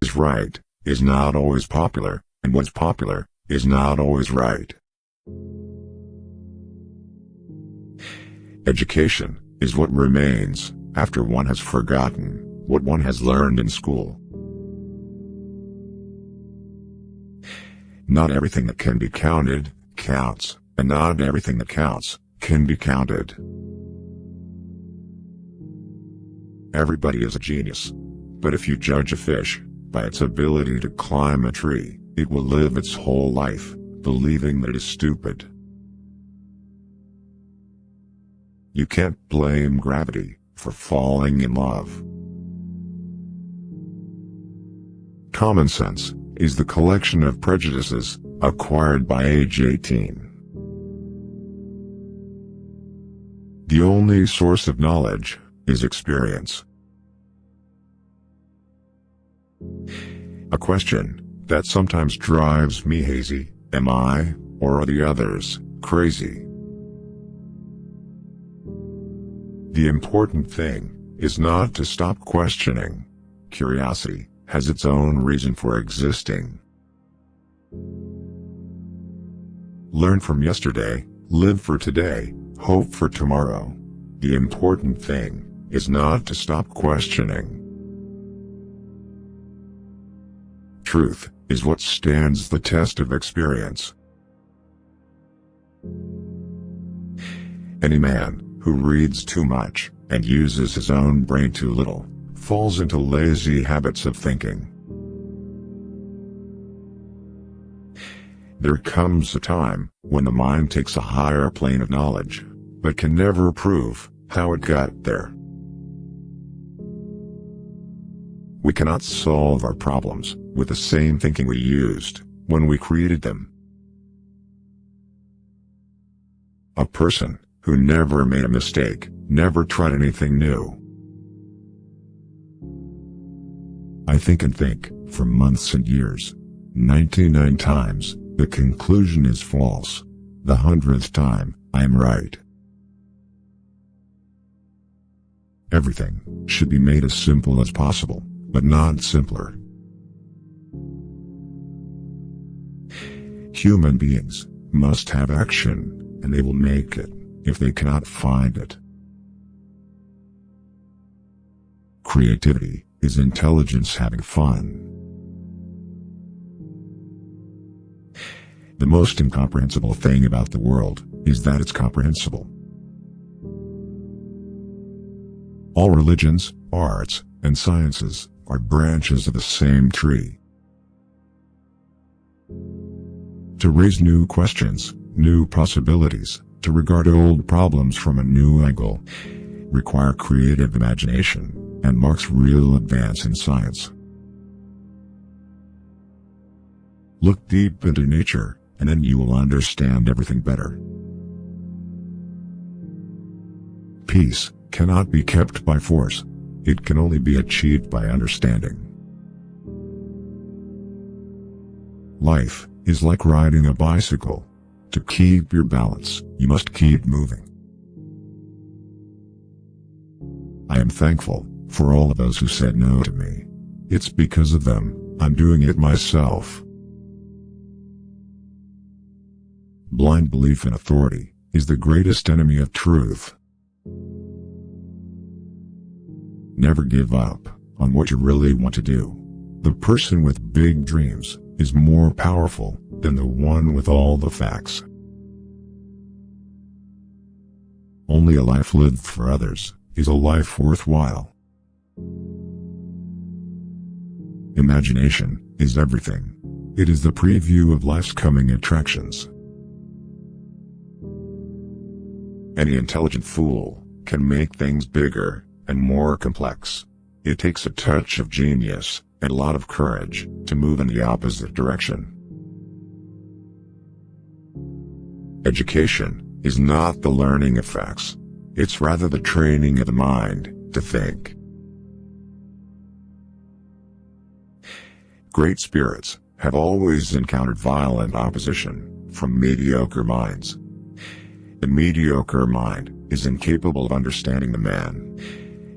is right is not always popular, and what's popular is not always right. Education is what remains after one has forgotten what one has learned in school. Not everything that can be counted counts, and not everything that counts can be counted. Everybody is a genius. But if you judge a fish by its ability to climb a tree, it will live its whole life believing that it is stupid. You can't blame gravity for falling in love. Common sense is the collection of prejudices acquired by age 18. The only source of knowledge is experience. A question that sometimes drives me hazy: am I, or are the others, crazy? The important thing is not to stop questioning. Curiosity has its own reason for existing. Learn from yesterday, live for today, hope for tomorrow. The important thing is not to stop questioning. Truth is what stands the test of experience. Any man who reads too much and uses his own brain too little falls into lazy habits of thinking. There comes a time when the mind takes a higher plane of knowledge, but can never prove how it got there. We cannot solve our problems with the same thinking we used when we created them. A person who never made a mistake never tried anything new. I think and think for months and years. 99 times, the conclusion is false. The 100th time, I am right. Everything should be made as simple as possible, but not simpler. Human beings must have action, and they will make it if they cannot find it. Creativity is intelligence having fun. The most incomprehensible thing about the world is that it's comprehensible. All religions, arts, and sciences are branches of the same tree. To raise new questions, new possibilities, to regard old problems from a new angle, require creative imagination, and marks real advance in science. Look deep into nature, and then you will understand everything better. Peace cannot be kept by force. It can only be achieved by understanding. Life is like riding a bicycle. To keep your balance, you must keep moving. I am thankful for all of those who said no to me. It's because of them I'm doing it myself. Blind belief in authority is the greatest enemy of truth. Never give up on what you really want to do. The person with big dreams is more powerful than the one with all the facts. Only a life lived for others is a life worthwhile. Imagination is everything. It is the preview of life's coming attractions. Any intelligent fool can make things bigger and more complex. It takes a touch of genius and a lot of courage to move in the opposite direction. Education is not the learning of facts. It's rather the training of the mind to think. Great spirits have always encountered violent opposition from mediocre minds. The mediocre mind is incapable of understanding the man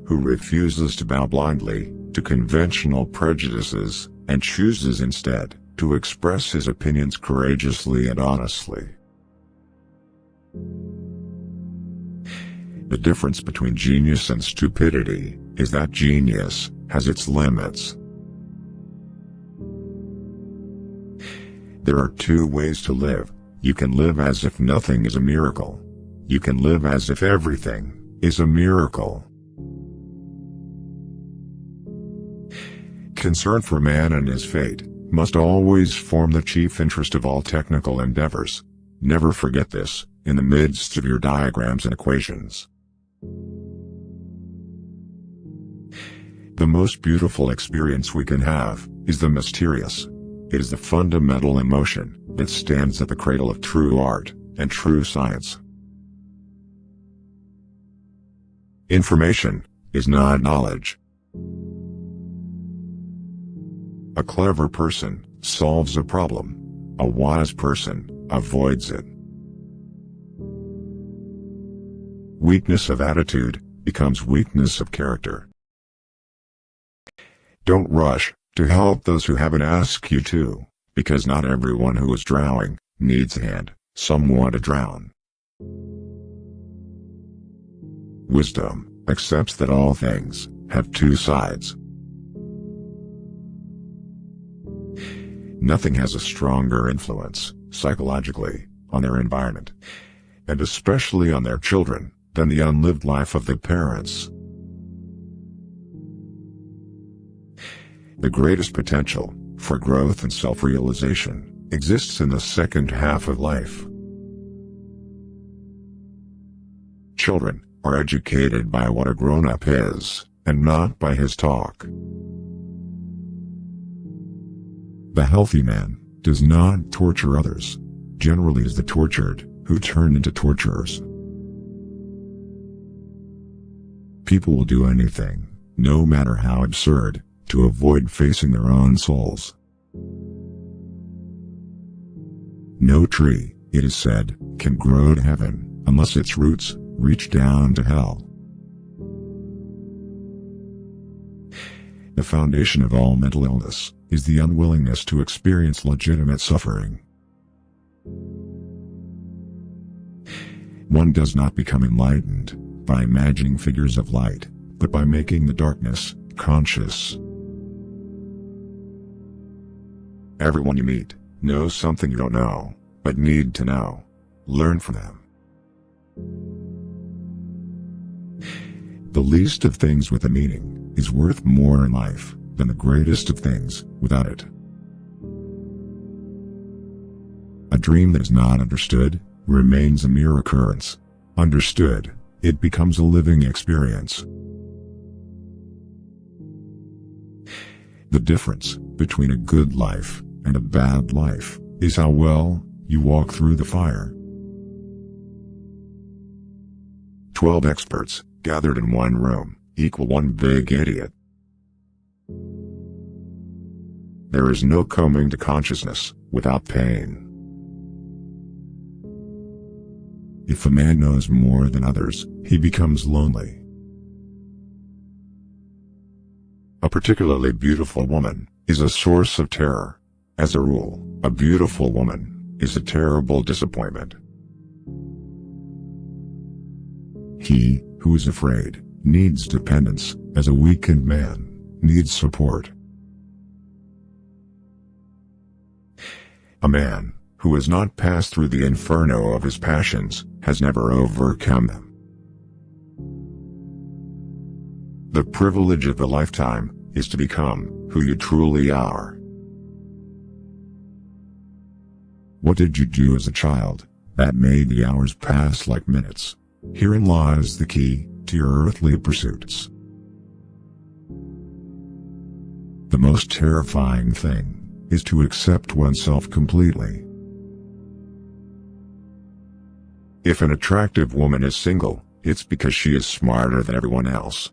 who refuses to bow blindly to conventional prejudices and chooses instead to express his opinions courageously and honestly. The difference between genius and stupidity is that genius has its limits. There are two ways to live. You can live as if nothing is a miracle. You can live as if everything is a miracle. Concern for man and his fate must always form the chief interest of all technical endeavors. Never forget this, in the midst of your diagrams and equations. The most beautiful experience we can have is the mysterious. It is the fundamental emotion that stands at the cradle of true art and true science. Information is not knowledge. A clever person solves a problem. A wise person avoids it. Weakness of attitude becomes weakness of character. Don't rush to help those who haven't asked you to, because not everyone who is drowning needs a hand, someone to drown. Wisdom accepts that all things have two sides. Nothing has a stronger influence, psychologically, on their environment, and especially on their children, than the unlived life of the parents. The greatest potential for growth and self-realization exists in the second half of life. Children are educated by what a grown-up is, and not by his talk. The healthy man does not torture others. Generally, it is the tortured who turn into torturers. People will do anything, no matter how absurd, to avoid facing their own souls. No tree, it is said, can grow to heaven unless its roots reach down to hell. The foundation of all mental illness is the unwillingness to experience legitimate suffering. One does not become enlightened by imagining figures of light, but by making the darkness conscious. Everyone you meet knows something you don't know, but need to know. Learn from them. The least of things with a meaning is worth more in life than the greatest of things without it. A dream that is not understood remains a mere occurrence. Understood, it becomes a living experience. The difference between a good life and a bad life is how well you walk through the fire. 12 experts gathered in one room equal one big idiot. There is no coming to consciousness without pain. If a man knows more than others, he becomes lonely. A particularly beautiful woman is a source of terror. As a rule, a beautiful woman is a terrible disappointment. He who is afraid needs dependence, as a weakened man needs support. A man who has not passed through the inferno of his passions has never overcome them. The privilege of a lifetime is to become who you truly are. What did you do as a child that made the hours pass like minutes? Herein lies the key to your earthly pursuits. The most terrifying thing is to accept oneself completely. If an attractive woman is single, it's because she is smarter than everyone else.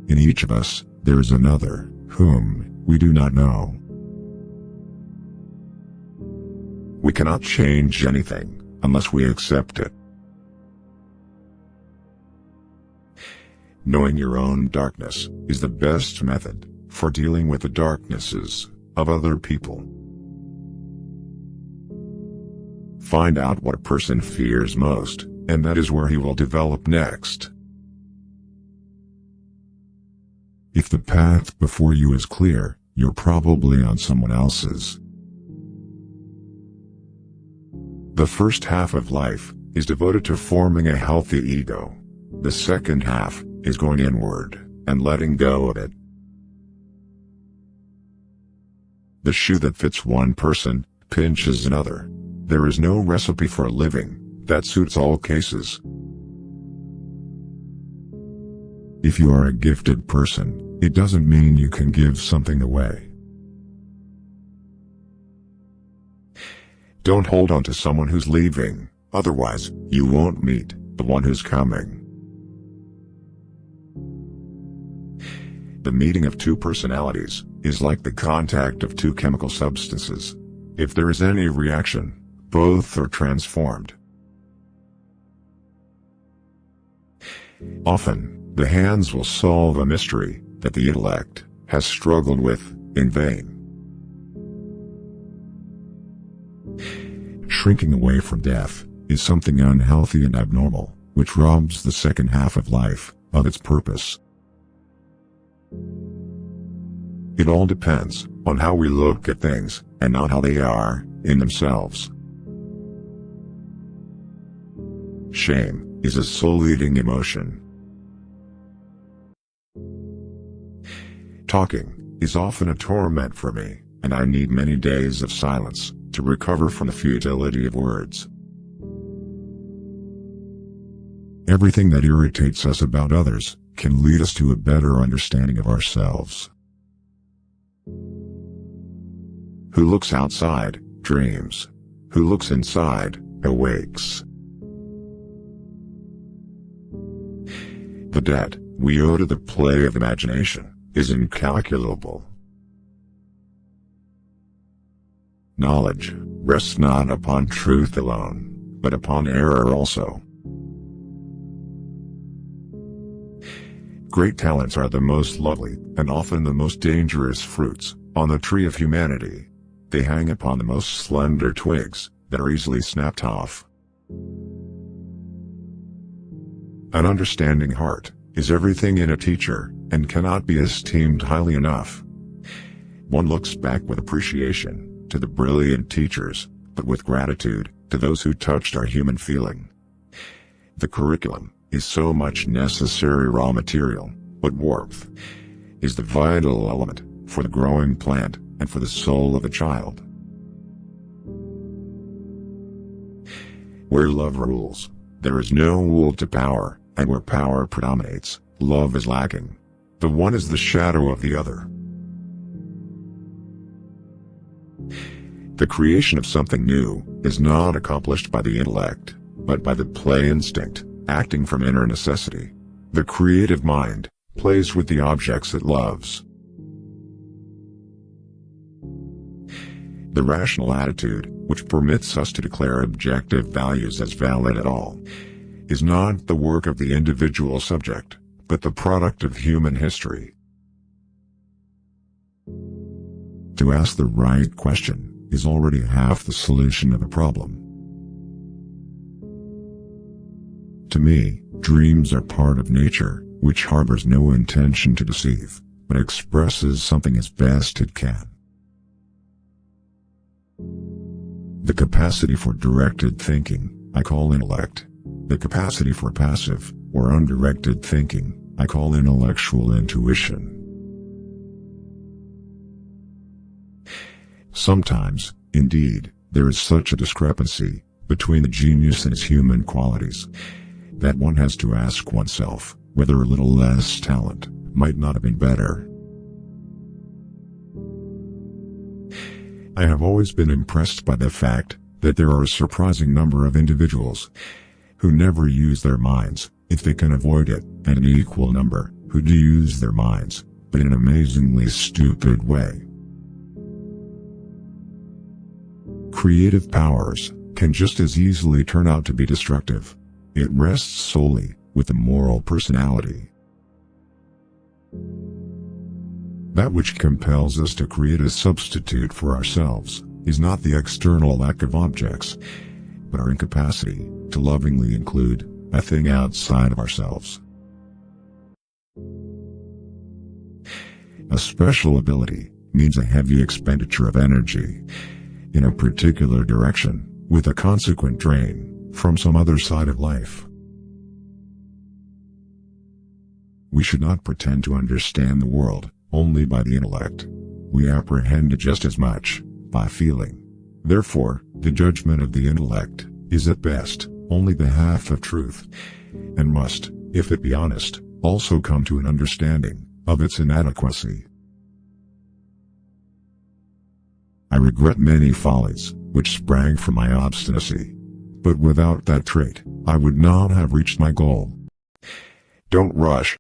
In each of us, there is another, whom we do not know. We cannot change anything unless we accept it. Knowing your own darkness is the best method for dealing with the darknesses of other people. Find out what a person fears most, and that is where he will develop next. If the path before you is clear, you're probably on someone else's. The first half of life is devoted to forming a healthy ego. The second half is going inward and letting go of it. The shoe that fits one person pinches another. There is no recipe for a living that suits all cases. If you are a gifted person, it doesn't mean you can give something away. Don't hold on to someone who's leaving, otherwise, you won't meet the one who's coming. The meeting of two personalities is like the contact of two chemical substances. If there is any reaction, both are transformed. Often, the hands will solve a mystery that the intellect has struggled with in vain. Shrinking away from death is something unhealthy and abnormal, which robs the second half of life of its purpose. It all depends on how we look at things, and not how they are in themselves. Shame is a soul-eating emotion. Talking is often a torment for me, and I need many days of silence to recover from the futility of words. Everything that irritates us about others can lead us to a better understanding of ourselves. Who looks outside, dreams. Who looks inside, awakes. The debt we owe to the play of imagination is incalculable. Knowledge rests not upon truth alone, but upon error also. Great talents are the most lovely, and often the most dangerous fruits, on the tree of humanity. They hang upon the most slender twigs, that are easily snapped off. An understanding heart is everything in a teacher, and cannot be esteemed highly enough. One looks back with appreciation to the brilliant teachers, but with gratitude to those who touched our human feeling. The curriculum is so much necessary raw material, but warmth is the vital element for the growing plant and for the soul of the child. Where love rules, there is no will to power, and where power predominates, love is lacking. The one is the shadow of the other. The creation of something new is not accomplished by the intellect, but by the play instinct, acting from inner necessity. The creative mind plays with the objects it loves. The rational attitude, which permits us to declare objective values as valid at all, is not the work of the individual subject, but the product of human history. To ask the right question is already half the solution of a problem. To me, dreams are part of nature, which harbors no intention to deceive, but expresses something as best it can. The capacity for directed thinking, I call intellect. The capacity for passive, or undirected thinking, I call intellectual intuition. Sometimes, indeed, there is such a discrepancy between the genius and its human qualities, that one has to ask oneself whether a little less talent might not have been better. I have always been impressed by the fact that there are a surprising number of individuals who never use their minds, if they can avoid it, and an equal number who do use their minds, but in an amazingly stupid way. Creative powers can just as easily turn out to be destructive. It rests solely with the moral personality. That which compels us to create a substitute for ourselves is not the external lack of objects, but our incapacity to lovingly include a thing outside of ourselves. A special ability means a heavy expenditure of energy in a particular direction, with a consequent drain from some other side of life. We should not pretend to understand the world only by the intellect. We apprehend it just as much by feeling. Therefore, the judgment of the intellect is at best only the half of truth, and must, if it be honest, also come to an understanding of its inadequacy. I regret many follies which sprang from my obstinacy, but without that trait, I would not have reached my goal. Don't rush.